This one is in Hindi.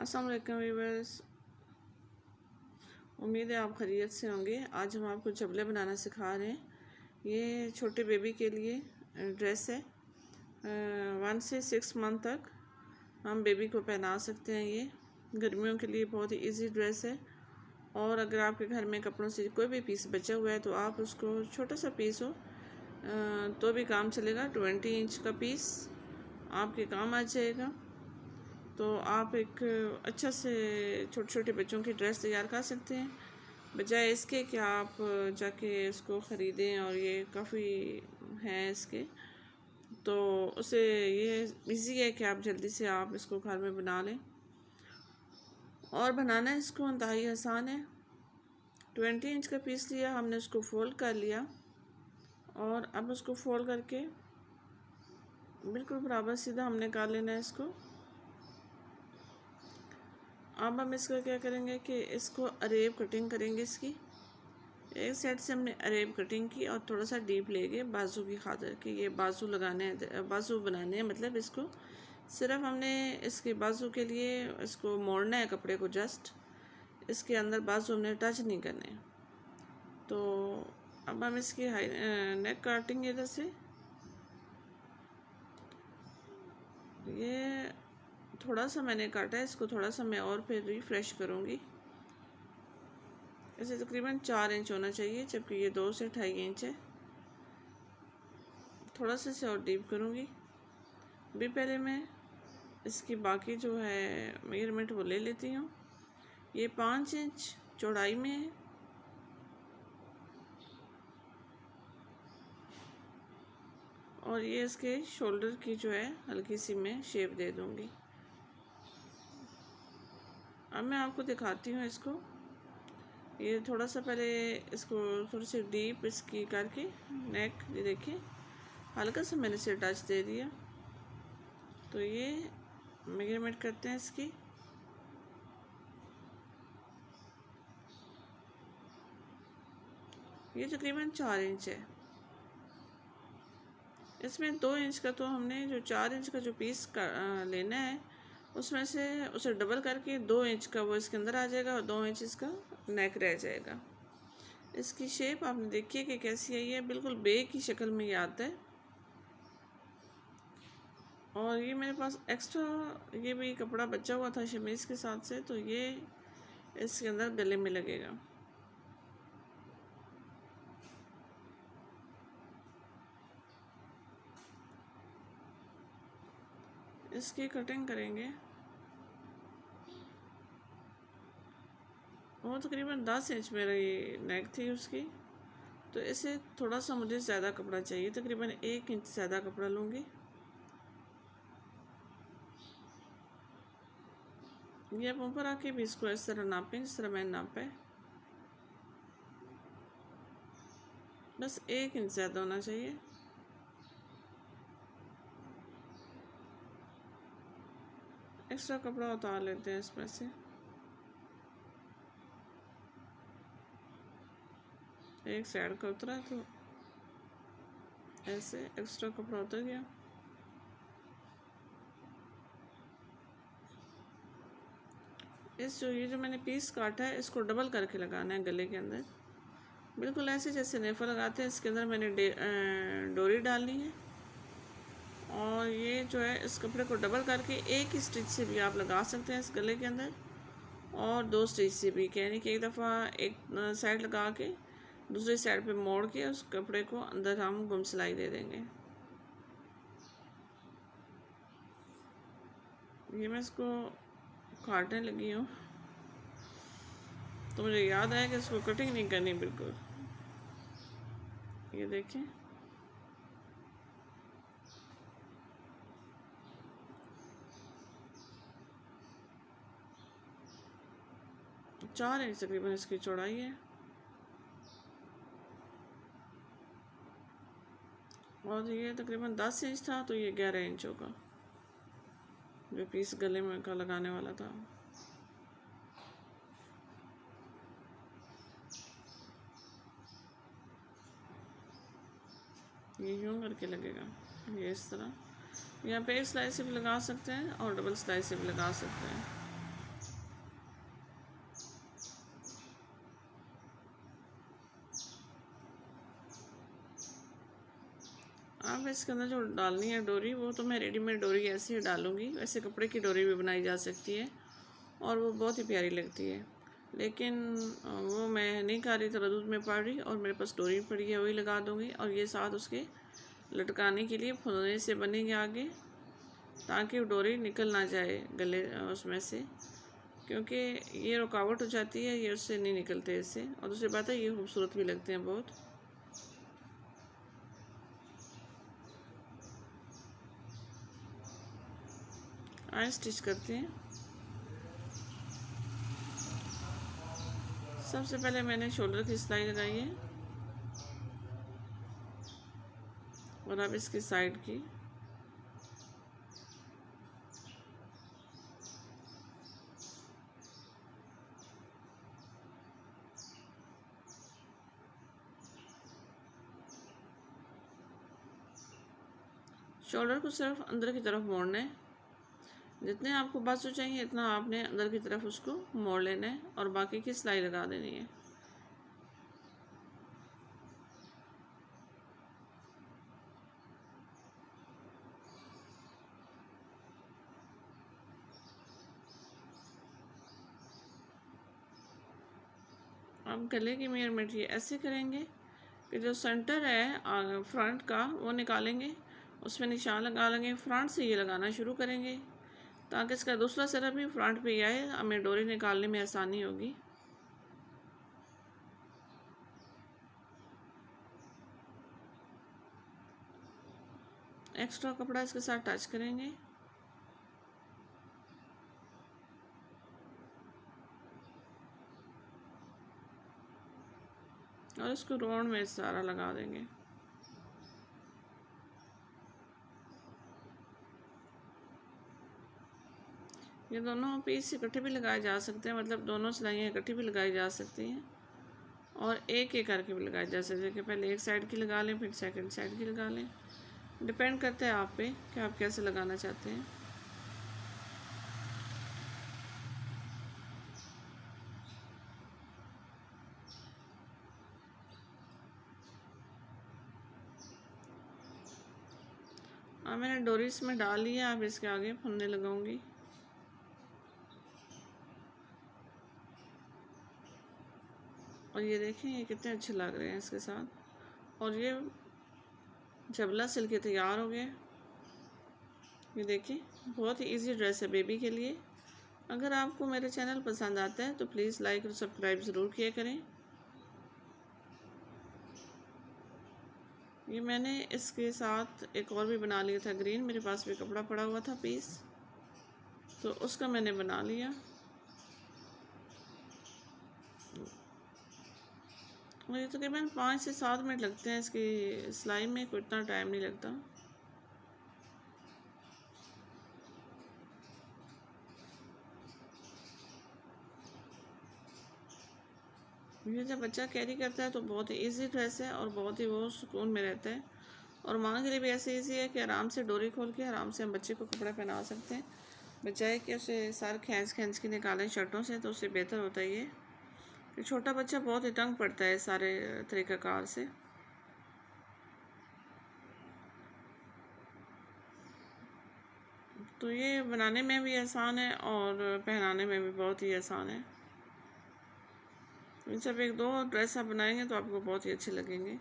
अस्सलाम वालेकुम व्यूअर्स, उम्मीद है आप खैरियत से होंगे। आज हम आपको चबले बनाना सिखा रहे हैं। ये छोटे बेबी के लिए ड्रेस है। 1 से 6 मंथ तक हम बेबी को पहना सकते हैं। ये गर्मियों के लिए बहुत ही इजी ड्रेस है। और अगर आपके घर में कपड़ों से कोई भी पीस बचा हुआ है तो आप उसको, छोटा सा पीस हो तो भी काम चलेगा। 20 इंच का पीस आपके काम आ जाएगा। तो आप एक अच्छा से छोटे छोटे बच्चों की ड्रेस तैयार कर सकते हैं, बजाय इसके कि आप जाके इसको ख़रीदें। और ये काफ़ी हैं इसके, तो उसे ये इजी है कि आप जल्दी से आप इसको घर में बना लें। और बनाना इसको इंतहाई आसान है। 20 इंच का पीस लिया हमने, उसको फोल्ड कर लिया और अब उसको फोल्ड करके बिल्कुल बराबर सीधा हमने कर लेना है इसको। अब हम इसका क्या करेंगे कि इसको अरेब कटिंग करेंगे। इसकी एक साइड से हमने अरेब कटिंग की और थोड़ा सा डीप ले गए बाजू की खातिर कि ये बाजू लगाने हैं, बाजू बनाने हैं। मतलब इसको सिर्फ हमने इसके बाजू के लिए इसको मोड़ना है कपड़े को, जस्ट इसके अंदर बाजू हमने टच नहीं करने। तो अब हम इसकी नेक काटेंगे इधर से। ये थोड़ा सा मैंने काटा है, इसको थोड़ा सा मैं और फिर रिफ्रेश करूँगी। इसे तकरीबन 4 इंच होना चाहिए, जबकि ये 2 से 2.5 इंच है। थोड़ा सा इसे और डीप करूँगी। भी पहले मैं इसकी बाकी जो है मेजरमेंट वो ले लेती हूँ। ये 5 इंच चौड़ाई में है और ये इसके शोल्डर की जो है हल्की सी मैं शेप दे दूँगी। अब मैं आपको दिखाती हूँ इसको। ये थोड़ा सा पहले इसको थोड़ी सी डीप इसकी करके नेक, ये देखिए हल्का सा मैंने इसे टच दे दिया। तो ये मेजरमेंट करते हैं इसकी। ये तकरीबन 4 इंच है। इसमें 2 इंच का तो हमने जो 4 इंच का जो पीस का लेना है, उसमें से उसे डबल करके 2 इंच का वो इसके अंदर आ जाएगा और 2 इंच इसका नेक रह जाएगा। इसकी शेप आपने देखी है कि कैसी आई है, बिल्कुल बे की शक्ल में ये आता है। और ये मेरे पास एक्स्ट्रा ये भी कपड़ा बचा हुआ था शमीज़ के साथ से, तो ये इसके अंदर गले में लगेगा। इसकी कटिंग करेंगे। वो तकरीबन 10 इंच मेरा ये नेक थी उसकी, तो इसे थोड़ा सा मुझे ज़्यादा कपड़ा चाहिए, तकरीबन 1 इंच ज़्यादा कपड़ा लूँगी। ये आप ऊपर आके भी इसको इस तरह नापें जिस तरह मैंने नापा है। बस 1 इंच ज़्यादा होना चाहिए। एक्स्ट्रा कपड़ा उतार लेते हैं इसमें से। एक साइड का उतरा तो ऐसे एक्स्ट्रा कपड़ा उतर गया। ये जो मैंने पीस काटा है, इसको डबल करके लगाना है गले के अंदर, बिल्कुल ऐसे जैसे नेफा लगाते हैं। इसके अंदर मैंने डोरी डालनी है और ये जो है इस कपड़े को डबल करके एक ही स्टिच से भी आप लगा सकते हैं इस गले के अंदर, और 2 स्टिच से भी, यानी कि एक दफ़ा एक साइड लगा के दूसरी साइड पे मोड़ के उस कपड़े को अंदर हम गुम सिलाई दे देंगे। ये मैं इसको काटने लगी हूँ तो मुझे याद आया कि इसको कटिंग नहीं करनी बिल्कुल। ये देखें, तो 4 इंच तकरीबन इसकी चौड़ाई है और ये तकरीबन 10 इंच था, तो ये 11 इंच होगा जो पीस गले में का लगाने वाला था। ये यूँ करके लगेगा, ये इस तरह। यहाँ पे एक सिलाई से भी लगा सकते हैं और डबल सिलाई से भी लगा सकते हैं। अब इसके अंदर जो डालनी है डोरी, वो तो मैं रेडीमेड डोरी ऐसे ही डालूँगी। वैसे कपड़े की डोरी भी बनाई जा सकती है और वो बहुत ही प्यारी लगती है, लेकिन वो मैं नहीं कर रही, तरद्दुद में पड़ रही, और मेरे पास डोरी पड़ी है, वही लगा दूँगी। और ये साथ उसके लटकाने के लिए फुलने से बनेंगे आगे, ताकि वो डोरी निकल ना जाए गले उसमें से, क्योंकि ये रुकावट हो जाती है, ये उससे नहीं निकलते इससे। और दूसरी बात है, ये खूबसूरत भी लगते हैं बहुत। आए स्टिच करते हैं। सबसे पहले मैंने शोल्डर की सिलाई लगाई है और अब इसकी साइड की। शोल्डर को सिर्फ अंदर की तरफ मोड़ना है। जितने आपको बाजू चाहिए इतना आपने अंदर की तरफ उसको मोड़ लेना है और बाकी की सिलाई लगा देनी है। अब गले की मेजरमेंट ये ऐसे करेंगे कि जो सेंटर है फ्रंट का वो निकालेंगे, उसमें निशान लगा लेंगे। फ्रंट से ये लगाना शुरू करेंगे ताकि इसका दूसरा सिरा भी फ्रंट पे ही आए, हमें डोरी निकालने में आसानी होगी। एक्स्ट्रा कपड़ा इसके साथ टच करेंगे। और इसको राउंड में सारा लगा देंगे। ये दोनों पीस इकट्ठे भी लगाए जा सकते हैं, मतलब दोनों सिलाइयाँ इकट्ठी भी लगाई जा सकती हैं और एक एक करके भी लगाई जा सकती है कि पहले एक साइड की लगा लें फिर सेकंड साइड की लगा लें। डिपेंड करता है आप पे कि आप कैसे लगाना चाहते हैं। अब मैंने डोरी इसमें डाल लिया, अब इसके आगे फंदे लगाऊंगी। और ये देखें ये कितने अच्छे लग रहे हैं इसके साथ। और ये जबला सिल के तैयार हो गया। ये देखिए बहुत ही इजी ड्रेस है बेबी के लिए। अगर आपको मेरे चैनल पसंद आता है तो प्लीज़ लाइक और सब्सक्राइब ज़रूर किया करें। ये मैंने इसके साथ एक और भी बना लिया था ग्रीन, मेरे पास भी कपड़ा पड़ा हुआ था पीस, तो उसका मैंने बना लिया। और ये तकरीबन 5 से 7 मिनट लगते हैं इसकी सिलाई में, कोई इतना टाइम नहीं लगता। ये जब बच्चा कैरी करता है तो बहुत ही ईजी ड्रेस है और बहुत ही वो सुकून में रहता है। और माँ के लिए भी ऐसे ईजी है कि आराम से डोरी खोल के आराम से हम बच्चे को कपड़ा पहना सकते हैं, बजाय कि उसे सार खींच खींच के निकालें शर्टों से, तो उससे बेहतर होता है ये कि छोटा बच्चा बहुत ही तंग पड़ता है सारे तरीक़ाकार से। तो ये बनाने में भी आसान है और पहनाने में भी बहुत ही आसान है। इन सब 1-2 ड्रेस आप बनाएंगे तो आपको बहुत ही अच्छे लगेंगे।